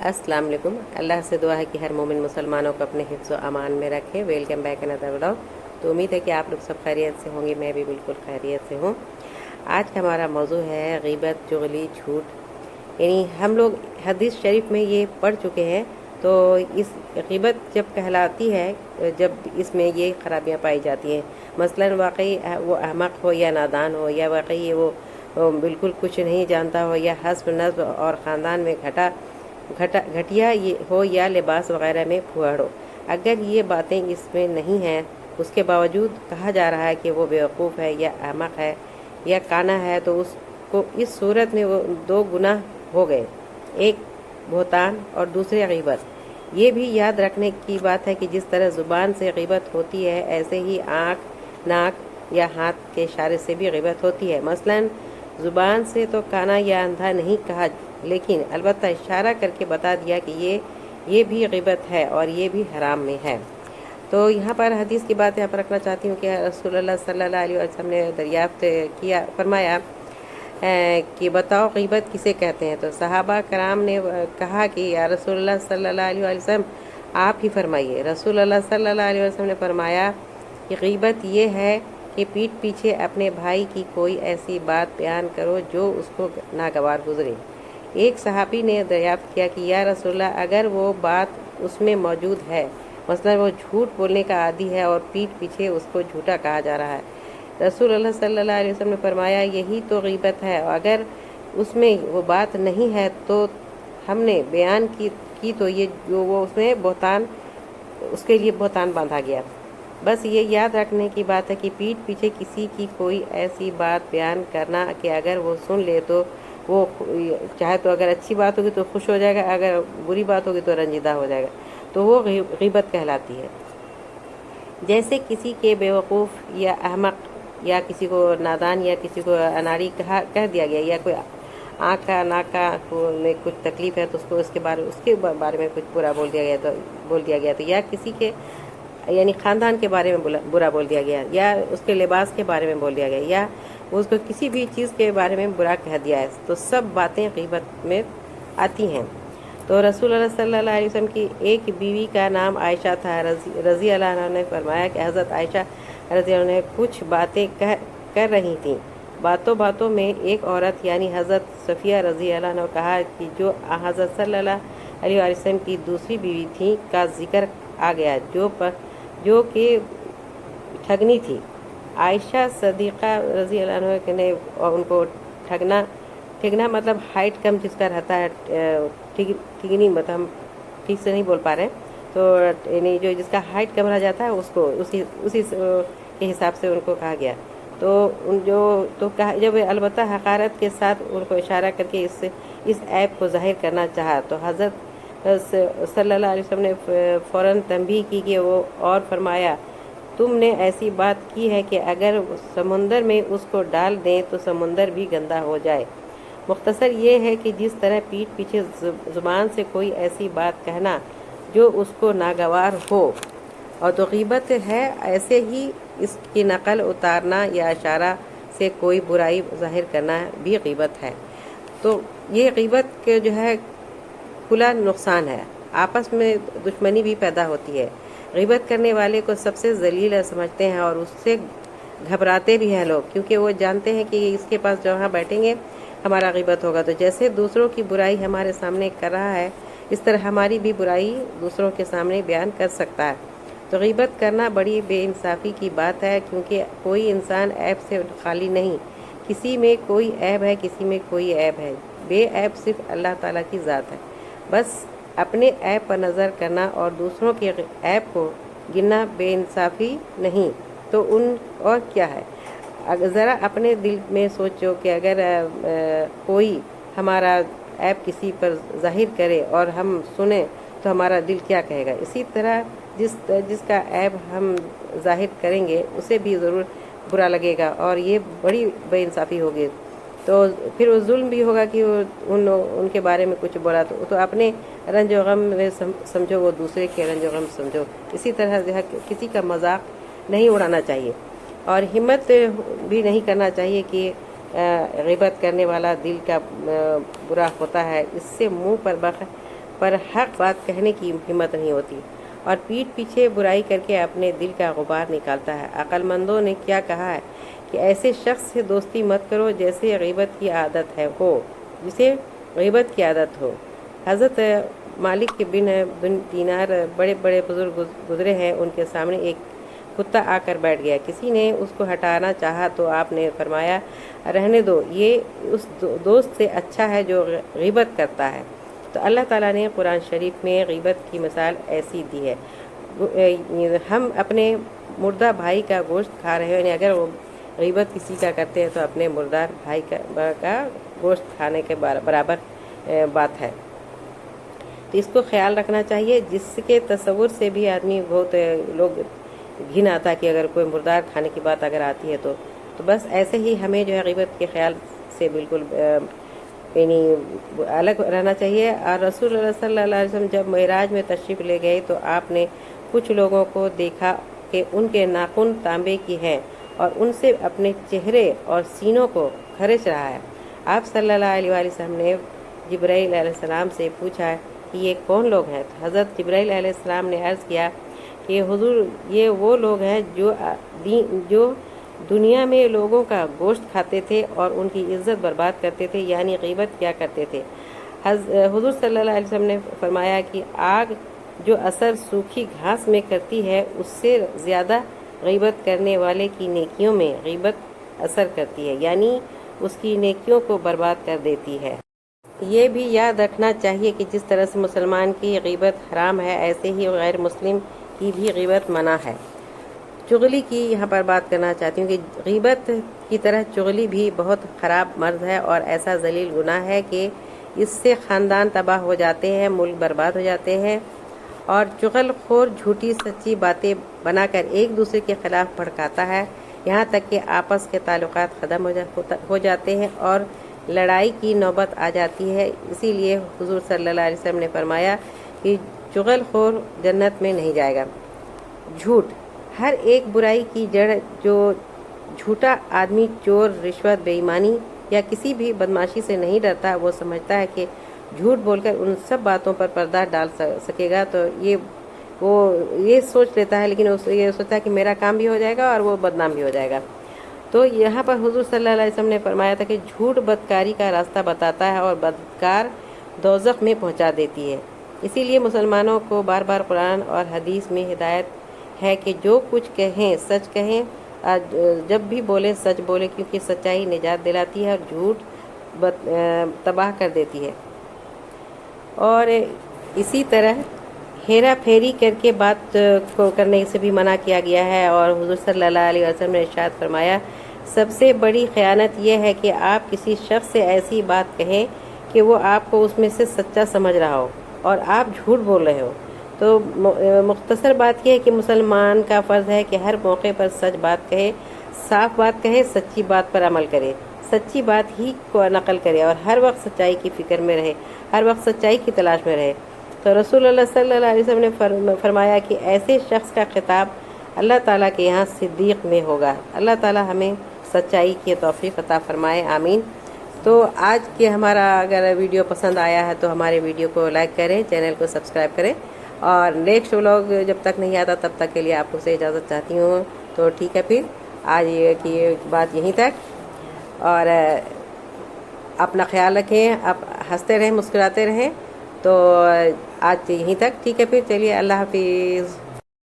अस्सलाम वालेकुम। अल्लाह से दुआ है कि हर मोमिन मुसलमानों को अपने हिफ्ज़ व अमान में रखे। Welcome back another vlog. तो उम्मीद है कि आप लोग सब खैरियत से होंगे, मैं भी बिल्कुल खैरियत से हूँ। आज का हमारा मौजू है ग़ीबत, चुगली, झूठ। यानी हम लोग हदीस शरीफ में ये पढ़ चुके हैं। तो इस ग़ीबत जब कहलाती है, जब इसमें ये खराबियाँ पाई जाती हैं, मसलन वाकई वो अहमक हो या नादान हो, या वाकई वो बिल्कुल कुछ नहीं जानता हो, या हस्ब नस्ब और ख़ानदान में घटिया ये हो, या लिबास वगैरह में फुहड़ हो। अगर ये बातें इसमें नहीं हैं, उसके बावजूद कहा जा रहा है कि वो बेवकूफ़ है या अहमक है या काना है, तो उसको इस सूरत में वो दो गुनाह हो गए, एक बहतान और दूसरे ग़ीबत। ये भी याद रखने की बात है कि जिस तरह ज़ुबान से ग़ीबत होती है, ऐसे ही आँख, नाक या हाथ के इशारे से भी ग़ीबत होती है। मसलन ज़ुबान से तो काना या अंधा नहीं कहा, लेकिन अलबत्ता इशारा करके बता दिया कि ये भी ग़ीबत है और ये भी हराम में है। तो यहाँ पर हदीस की बात यहाँ पर रखना चाहती हूँ कि रसूलुल्लाह सल्लल्लाहु अलैहि वसल्लम ने दरियाफ्त किया, फरमाया कि बताओ ग़ीबत किसे कहते हैं। तो सहाबा कराम ने कहा कि या रसूलुल्लाह सल्लल्लाहु अलैहि वसल्लम आप ही फरमाइए। रसूलुल्लाह सल्लल्लाहु अलैहि वसल्लम ने फरमाया कि ग़ीबत ये है कि पीठ पीछे अपने भाई की कोई ऐसी बात बयान करो जो उसको नागवार गुजरे। एक सहाबी ने दरियाफ्त किया कि या रसूलल्लाह, अगर वो बात उसमें मौजूद है, मसलन वो झूठ बोलने का आदी है और पीठ पीछे उसको झूठा कहा जा रहा है। रसूलुल्लाह सल्लल्लाहु अलैहि वसल्लम ने फरमाया यही तो ग़ीबत है। अगर उसमें वो बात नहीं है तो हमने बयान की तो ये जो वो उसमें बहतान, उसके लिए बहतान बांधा गया। बस ये याद रखने की बात है कि पीठ पीछे किसी की कोई ऐसी बात बयान करना कि अगर वो सुन ले तो वो चाहे तो अगर अच्छी बात होगी तो खुश हो जाएगा, अगर बुरी बात होगी तो रंजीदा हो जाएगा, तो वो ग़ीबत कहलाती है। जैसे किसी के बेवकूफ़ या अहमक, या किसी को नादान या किसी को अनाड़ी कह दिया गया, या कोई आँख का नाक का में कुछ तकलीफ़ है तो उसके बारे में कुछ बुरा बोल दिया गया तो या किसी के यानी ख़ानदान के बारे में बुरा बोल दिया गया, या उसके लिबास के बारे में बोल दिया गया, या उसको किसी भी चीज़ के बारे में बुरा कह दिया है, तो सब बातें ग़ीबत में आती हैं। तो रसूलुल्लाह सल्लल्लाहु अलैहि वसल्लम की एक बीवी का नाम आयशा था। रज़ी अल्लाह अन्हा ने फरमाया कि हज़रत आयशा रज़ी अल्लाह ने कुछ बातें कर रही थीं। बातों बातों में एक औरत यानी हज़रत सफ़िया रज़ी अल्लाह ने कहा कि जो हज़रत सल्लल्लाहु अलैहि वसल्लम की दूसरी बीवी थी का जिक्र आ गया, जो कि ठगनी थी। आयशा सदीक़ा रज़ी अल्लाह अन्हा ने उनको ठगना मतलब हाइट कम जिसका रहता है, ठिगनी मतलब हम ठीक से नहीं बोल पा रहे हैं, तो यानी जो जिसका हाइट कम रह जाता है उसको उसी के हिसाब से उनको कहा गया। तो कहा जब अलबत्ता हक़ारत के साथ उनको इशारा करके इस ऐब को ज़ाहिर करना चाहा, तो हज़रत सल्लल्लाहु अलैहि वसल्लम ने फ़ौरन तंबीह की कि वो और फरमाया तुमने ऐसी बात की है कि अगर समुंदर में उसको डाल दें तो समुंदर भी गंदा हो जाए। मुख्तसर ये है कि जिस तरह पीठ पीछे ज़ुबान से कोई ऐसी बात कहना जो उसको नागवार हो और तो ग़ीबत है, ऐसे ही इसकी नकल उतारना या इशारा से कोई बुराई ज़ाहिर करना भी ग़ीबत है। तो ये ग़ीबत के जो है खुला नुकसान है, आपस में दुश्मनी भी पैदा होती है। ग़ीबत करने वाले को सबसे ज़लील समझते हैं और उससे घबराते भी हैं लोग, क्योंकि वो जानते हैं कि इसके पास जहाँ बैठेंगे हमारा ग़ीबत होगा। तो जैसे दूसरों की बुराई हमारे सामने कर रहा है, इस तरह हमारी भी बुराई दूसरों के सामने बयान कर सकता है। तो ग़ीबत करना बड़ी बेइंसाफ़ी की बात है, क्योंकि कोई इंसान ऐब से खाली नहीं, किसी में कोई ऐब है, किसी में कोई ऐब है। बेऐब सिर्फ़ अल्लाह ताला की ज़ात है। बस अपने ऐब पर नज़र करना और दूसरों के ऐब को गिनना बेइंसाफ़ी नहीं तो और क्या है। ज़रा अपने दिल में सोचो कि अगर कोई हमारा ऐब किसी पर ज़ाहिर करे और हम सुने तो हमारा दिल क्या कहेगा। इसी तरह जिसका ऐब हम ज़ाहिर करेंगे उसे भी ज़रूर बुरा लगेगा और ये बड़ी बेइंसाफ़ी होगी। तो फिर वो जुल्म भी होगा कि उनके बारे में कुछ बोला तो अपने रंज व गम में समझो, वो दूसरे के रंज व गम समझो। इसी तरह जो है किसी का मजाक नहीं उड़ाना चाहिए और हिम्मत भी नहीं करना चाहिए कि ग़ीबत करने वाला दिल का बुरा होता है, इससे मुंह पर پر حق بات کہنے کی ہمت نہیں ہوتی اور پیٹھ پیچھے برائی کر کے اپنے دل کا غبار نکالتا ہے۔ عقل مندوں نے کیا کہا ہے کہ ایسے شخص سے دوستی مت کرو جیسے غیبت کی عادت جسے غیبت کی عادت ہو۔ حضرت مالک بن دینار بڑے بڑے بزرگ گزرے ہیں، ان کے سامنے ایک کتا آ کر بیٹھ گیا۔ کسی نے اس کو ہٹانا چاہا تو آپ نے فرمایا رہنے دو، یہ اس دوست سے اچھا ہے جو غیبت کرتا ہے۔ تو اللہ تعالیٰ نے قرآن شریف میں غیبت کی مثال ایسی دی ہے، ہم اپنے مردہ بھائی کا گوشت کھا رہے ہیں، یعنی اگر وہ غیبت کسی کا کرتے ہیں تو اپنے مردار بھائی کا گوشت کھانے کے برابر بات ہے۔ تو اس کو خیال رکھنا چاہیے، جس کے تصور سے بھی آدمی بہت لوگ گھن آتا ہے کہ اگر کوئی مردار کھانے کی بات اگر آتی ہے تو بس ایسے ہی ہمیں جو ہے غیبت کے خیال سے بالکل یعنی الگ رہنا چاہیے۔ اور رسول اللہ صلی اللہ علیہ وسلم جب معراج میں تشریف لے گئے تو آپ نے کچھ لوگوں کو دیکھا کہ ان کے ناخن تانبے کی ہیں اور ان سے اپنے چہرے اور سینوں کو کھرچ رہا ہے۔ آپ صلی اللہ علیہ وسلم نے جبرائیل علیہ السلام سے پوچھا کہ یہ کون لوگ ہیں؟ حضرت جبرائیل علیہ السلام نے عرض کیا کہ حضور یہ وہ لوگ ہیں جو دنیا میں لوگوں کا گوشت کھاتے تھے اور ان کی عزت برباد کرتے تھے، یعنی غیبت کیا کرتے تھے۔ حضور صلی اللہ علیہ وسلم نے فرمایا کہ آگ جو اثر سوکھی گھاس میں کرتی ہے اس سے زیادہ غیبت کرنے والے کی نیکیوں میں غیبت اثر کرتی ہے، یعنی اس کی نیکیوں کو برباد کر دیتی ہے۔ یہ بھی یاد رکھنا چاہیے کہ جس طرح سے مسلمان کی غیبت حرام ہے، ایسے ہی غیر مسلم کی بھی غیبت منع ہے۔ چغلی کی یہاں پر بات کرنا چاہتی ہوں کہ غیبت کی طرح چغلی بھی بہت خراب مرض ہے اور ایسا ذلیل گناہ ہے کہ اس سے خاندان تباہ ہو جاتے ہیں، ملک برباد ہو جاتے ہیں، اور چغل خور جھوٹی سچی باتیں بنا کر ایک دوسرے کے خلاف بھڑکاتا ہے، یہاں تک کہ آپس کے تعلقات ختم ہو جاتے ہیں اور لڑائی کی نوبت آ جاتی ہے۔ اسی لیے حضور صلی اللہ علیہ وسلم نے فرمایا کہ چغل خور جنت میں نہیں جائے گا۔ جھوٹ ہر ایک برائی کی جڑ، جو جھوٹا آدمی چور، رشوت، بے ایمانی یا کسی بھی بدمعاشی سے نہیں ڈرتا، وہ سمجھتا ہے کہ جھوٹ بول کر ان سب باتوں پر پردہ ڈال سکے گا، تو وہ یہ سوچ لیتا ہے، لیکن یہ سوچتا ہے کہ میرا کام بھی ہو جائے گا اور وہ بدنام بھی ہو جائے گا۔ تو یہاں پر حضور صلی اللہ علیہ وسلم نے فرمایا تھا کہ جھوٹ بدکاری کا راستہ بتاتا ہے اور بدکار دوزخ میں پہنچا دیتی ہے۔ اسی لیے مسلمانوں کو بار بار قرآن اور حدیث میں ہدایت ہے کہ جو کچھ کہیں سچ کہیں، جب بھی بولیں سچ بولیں، کیونکہ سچائی نجات دلاتی ہے اور جھوٹ تباہ کر دیتی ہے۔ اور اسی طرح ہیرا پھیری کر کے بات کو کرنے سے بھی منع کیا گیا ہے، اور حضور صلی اللہ علیہ وسلم نے ارشاد فرمایا سب سے بڑی خیانت یہ ہے کہ آپ کسی شخص سے ایسی بات کہیں کہ وہ آپ کو اس میں سے سچا سمجھ رہا ہو اور آپ جھوٹ بول رہے ہو۔ تو مختصر بات یہ ہے کہ مسلمان کا فرض ہے کہ ہر موقع پر سچ بات کہے، صاف بات کہے، سچی بات پر عمل کرے، سچی بات ہی کو نقل کرے اور ہر وقت سچائی کی فکر میں رہے، ہر وقت سچائی کی تلاش میں رہے۔ تو رسول اللہ صلی اللہ علیہ وسلم نے فرمایا کہ ایسے شخص کا خطاب اللہ تعالیٰ کے یہاں صدیق میں ہوگا۔ اللہ تعالیٰ ہمیں سچائی کی توفیق عطا فرمائے، آمین۔ تو آج کے ہمارا اگر ویڈیو پسند آیا ہے تو ہمارے ویڈیو کو لائک کریں، چینل کو سبسکرائب کریں، اور نیکسٹ ولاگ جب تک نہیں آتا تب تک کے لیے آپ سے اجازت چاہتی ہوں۔ تو ٹھیک ہے، پھر آج کی بات یہیں تک، اور اپنا خیال رکھیں، آپ ہنستے رہیں، مسکراتے رہیں۔ تو آج یہیں تک، ٹھیک ہے، پھر چلیے، اللہ حافظ۔